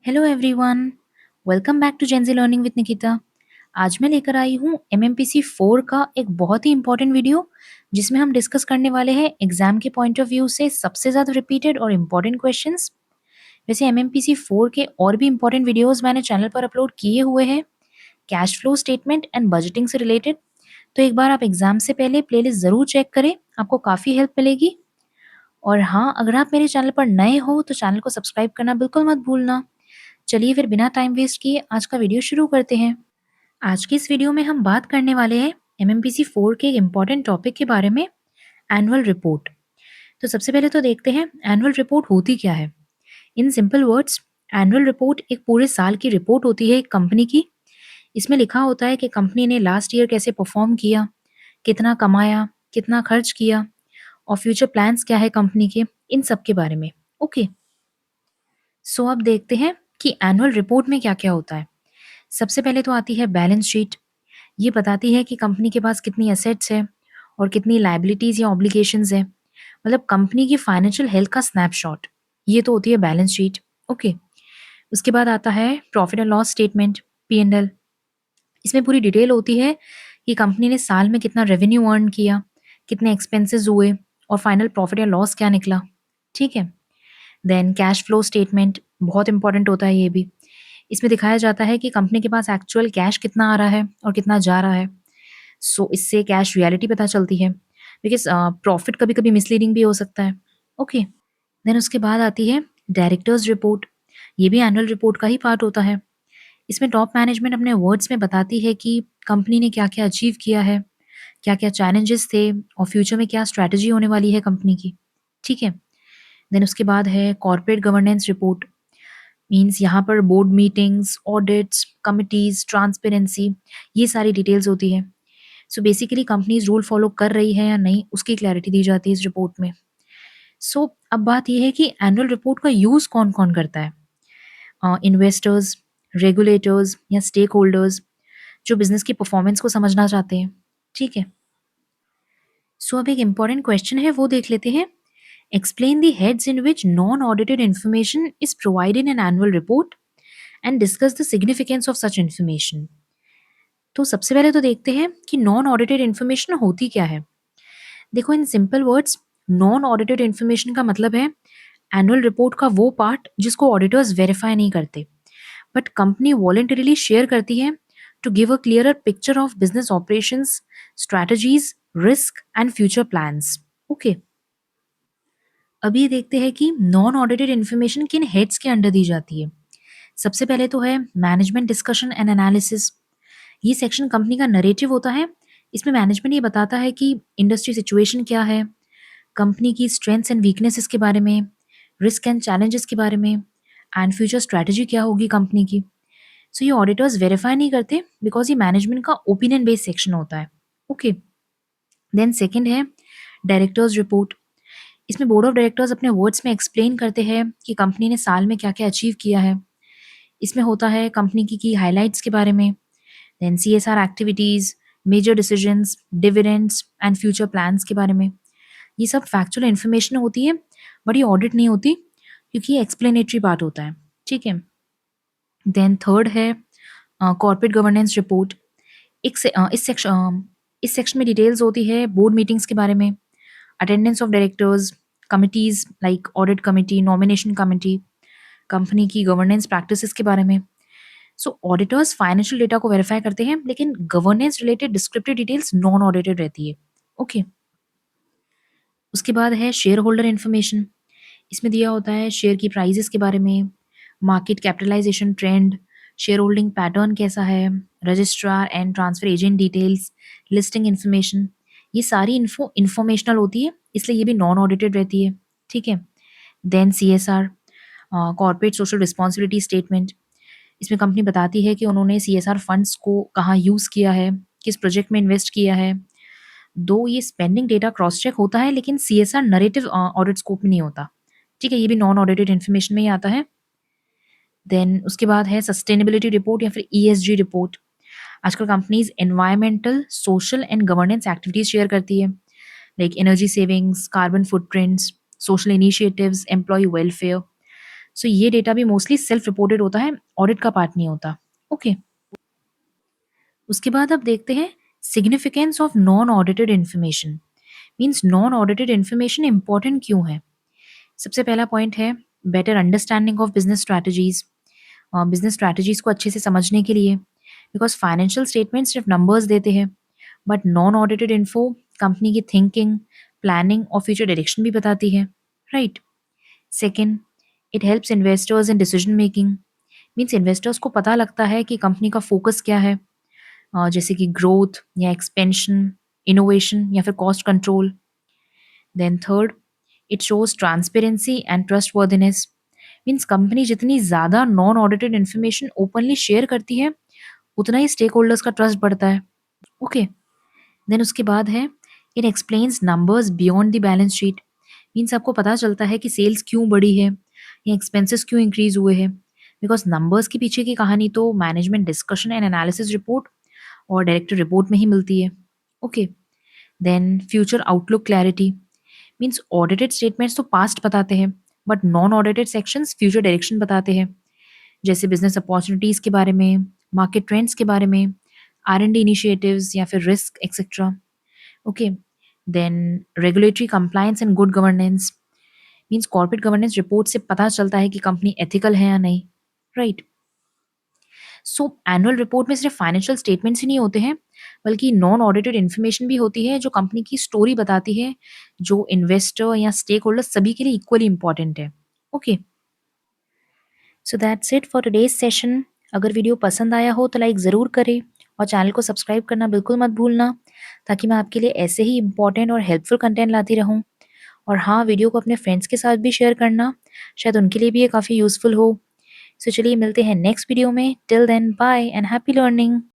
Hello everyone, welcome back to gen Z learning with Nikita. आज मैं लेकर आई हूँ एमएमपीसी 4 का एक बहुत ही इंपॉर्टेंट वीडियो जिसमें हम डिस्कस करने वाले हैं एग्जाम के पॉइंट ऑफ व्यू से सबसे ज़्यादा रिपीटेड और इम्पॉर्टेंट क्वेश्चंस। वैसे एमएमपीसी 4 के और भी इम्पॉर्टेंट वीडियोस मैंने चैनल पर अपलोड किए हुए हैं, cash flow statement and budgeting से रिलेटेड। तो एक बार आप एग्जाम से पहले प्लेलिस्ट ज़रूर चेक करें, आपको काफ़ी हेल्प मिलेगी। और हाँ, अगर आप मेरे चैनल पर नए हो तो चैनल को सब्सक्राइब करना बिल्कुल मत भूलना। चलिए फिर बिना टाइम वेस्ट किए आज का वीडियो शुरू करते हैं। आज की इस वीडियो में हम बात करने वाले हैं एमएमपीसी 4 के एक इम्पॉर्टेंट टॉपिक के बारे में, एनुअल रिपोर्ट। तो सबसे पहले तो देखते हैं एनुअल रिपोर्ट होती क्या है। In simple words, annual report एक पूरे साल की रिपोर्ट होती है एक कंपनी की। इसमें लिखा होता है कि कंपनी ने लास्ट ईयर कैसे परफॉर्म किया, कितना कमाया, कितना खर्च किया और फ्यूचर प्लान्स क्या है कंपनी के, इन सब के बारे में। ओके, सो अब देखते हैं कि एनुअल रिपोर्ट में क्या क्या होता है। सबसे पहले तो आती है बैलेंस शीट। ये बताती है कि कंपनी के पास कितनी एसेट्स है और कितनी लायबिलिटीज या ऑब्लिगेशंस है, मतलब कंपनी की फाइनेंशियल हेल्थ का स्नैपशॉट। ये तो होती है बैलेंस शीट। ओके, उसके बाद आता है profit and loss statement, P&L। इसमें पूरी डिटेल होती है कि कंपनी ने साल में कितना रेवेन्यू अर्न किया, कितने एक्सपेंसेस हुए और फाइनल प्रॉफिट या लॉस क्या निकला। ठीक है, देन कैश फ्लो स्टेटमेंट बहुत इंपॉर्टेंट होता है ये भी। इसमें दिखाया जाता है कि कंपनी के पास एक्चुअल कैश कितना आ रहा है और कितना जा रहा है। सो इससे कैश रियलिटी पता चलती है, बिकॉज प्रॉफिट कभी कभी मिसलीडिंग भी हो सकता है। ओके, देन उसके बाद आती है डायरेक्टर्स रिपोर्ट। ये भी एनुअल रिपोर्ट का ही पार्ट होता है। इसमें टॉप मैनेजमेंट अपने वर्ड्स में बताती है कि कंपनी ने क्या क्या अचीव किया है, क्या क्या चैलेंजेस थे और फ्यूचर में क्या स्ट्रैटेजी होने वाली है कंपनी की। ठीक है, देन उसके बाद है कॉर्पोरेट गवर्नेंस रिपोर्ट। मीन्स यहाँ पर board meetings, audits, committees, transparency, ये सारी डिटेल्स होती है। So basically companies rule follow कर रही है या नहीं, उसकी क्लैरिटी दी जाती है इस रिपोर्ट में। सो अब बात यह है कि एनुअल रिपोर्ट का यूज कौन कौन करता है। इन्वेस्टर्स, रेगुलेटर्स या स्टेक होल्डर्स जो बिजनेस की परफॉर्मेंस को समझना चाहते हैं। ठीक है, सो अब एक इम्पॉर्टेंट क्वेश्चन है, वो देख लेते हैं। Explain the heads in which non audited information is provided in annual report and discuss the significance of such information. तो सबसे पहले तो देखते हैं कि नॉन ऑडिटेड इन्फॉर्मेशन होती क्या है। देखो, in simple words, non audited information का मतलब है एनुअल रिपोर्ट का वो पार्ट जिसको ऑडिटर्स वेरीफाई नहीं करते, बट कंपनी वॉलंटरीली शेयर करती है to give a clearer picture of business operations, strategies, risk and future plans. Okay, अभी देखते हैं कि नॉन ऑडिटेड इन्फॉर्मेशन किन हेड्स के अंडर दी जाती है। सबसे पहले तो है मैनेजमेंट डिस्कशन एंड एनालिसिस। ये सेक्शन कंपनी का नरेटिव होता है। इसमें मैनेजमेंट ये बताता है कि इंडस्ट्री सिचुएशन क्या है, कंपनी की स्ट्रेंथ्स एंड वीकनेसेस के बारे में, रिस्क एंड चैलेंजेस के बारे में एंड फ्यूचर स्ट्रैटेजी क्या होगी कंपनी की। सो ये ऑडिटर्स वेरीफाई नहीं करते बिकॉज ये मैनेजमेंट का ओपिनियन बेस्ड सेक्शन होता है। ओके, देन सेकंड है डायरेक्टर्स रिपोर्ट। इसमें बोर्ड ऑफ डायरेक्टर्स अपने वर्ड्स में एक्सप्लेन करते हैं कि कंपनी ने साल में क्या क्या अचीव किया है। इसमें होता है कंपनी की हाइलाइट्स के बारे में, then CSR activities, major decisions, dividends and future plans के बारे में। ये सब फैक्चुअल इन्फॉर्मेशन होती है, बट ये ऑडिट नहीं होती क्योंकि ये एक्सप्लेनेटरी पार्ट होता है। ठीक है, देन थर्ड है कॉर्पोरेट गवर्नेंस रिपोर्ट। इस सेक्शन में डिटेल्स होती है बोर्ड मीटिंग्स के बारे में, attendance of directors, committees like audit committee, nomination committee, company की गवर्नेंस प्रैक्टिसेस के बारे में। सो ऑडिटर्स फाइनेंशियल डेटा को वेरीफाई करते हैं, लेकिन governance related descriptive details non audited रहती है। ओके, उसके बाद है शेयर होल्डर इन्फॉर्मेशन। इसमें दिया होता है शेयर की प्राइजेस के बारे में, market capitalisation trend, share holding pattern कैसा है, registrar and transfer agent details, listing information. ये सारी इंफॉर्मेशनल होती है, इसलिए ये भी नॉन ऑडिटेड रहती है। ठीक है, then CSR, corporate social responsibility statement. इसमें कंपनी बताती है कि उन्होंने CSR फंड्स को कहाँ यूज़ किया है, किस प्रोजेक्ट में इन्वेस्ट किया है। दो ये स्पेंडिंग डेटा क्रॉस चेक होता है, लेकिन CSR नरेटिव ऑडिट स्कोप में नहीं होता। ठीक है, ये भी नॉन ऑडिटेड इन्फॉर्मेशन में ही आता है। देन उसके बाद है सस्टेनेबिलिटी रिपोर्ट या फिर ESG रिपोर्ट। आजकल companies environmental, social and governance activities share करती है, like energy savings, carbon footprints, social initiatives, employ welfare. So ये डेटा भी मोस्टली सेल्फ रिपोर्टेड होता है, ऑडिट का पार्ट नहीं होता। ओके, उसके बाद अब देखते हैं significance of non audited information. Means non audited information important क्यों है? सबसे पहला पॉइंट है better understanding of business strategies. Business strategies को अच्छे से समझने के लिए, बिकॉज फाइनेंशियल स्टेटमेंट सिर्फ नंबर्स देते हैं, but non audited info company की थिंकिंग, प्लानिंग और फ्यूचर डायरेक्शन भी बताती है, right? Second, it helps investors in decision making. Means investors को पता लगता है कि कंपनी का फोकस क्या है, जैसे कि ग्रोथ या एक्सपेंशन, इनोवेशन या फिर cost control. Then third, it shows transparency and trustworthiness. Means company जितनी ज़्यादा non audited information openly share करती है, उतना ही स्टेक होल्डर्स का ट्रस्ट बढ़ता है। ओके, देन उसके बाद है it explains numbers beyond the balance sheet. Means आपको पता चलता है कि सेल्स क्यों बढ़ी है या एक्सपेंसेस क्यों इंक्रीज हुए हैं, बिकॉज नंबर्स के पीछे की कहानी तो management discussion and analysis report और डायरेक्टर रिपोर्ट में ही मिलती है। Okay, then future outlook clarity. Means audited statements तो पास्ट बताते हैं, but non audited sections future direction बताते हैं, जैसे बिजनेस अपॉर्चुनिटीज़ के बारे में, मार्केट ट्रेंड्स के बारे में, R&D इनिशिएटिव्स या फिर risk etcetera. Okay, then regulatory compliance and good governance. Means corporate governance report से पता चलता है कि कंपनी एथिकल है या नहीं, राइट? सो एनुअल रिपोर्ट में सिर्फ फाइनेंशियल स्टेटमेंट्स ही नहीं होते हैं, बल्कि नॉन ऑडिटेड इन्फॉर्मेशन भी होती है जो कंपनी की स्टोरी बताती है, जो इन्वेस्टर या स्टेक होल्डर सभी के लिए इक्वली इंपॉर्टेंट है। Okay, so that's it for today's session. अगर वीडियो पसंद आया हो तो लाइक ज़रूर करें और चैनल को सब्सक्राइब करना बिल्कुल मत भूलना, ताकि मैं आपके लिए ऐसे ही इंपॉर्टेंट और हेल्पफुल कंटेंट लाती रहूँ। और हाँ, वीडियो को अपने फ्रेंड्स के साथ भी शेयर करना, शायद उनके लिए भी ये काफ़ी यूज़फुल हो। सो चलिए मिलते हैं नेक्स्ट वीडियो में। Till then bye and happy learning.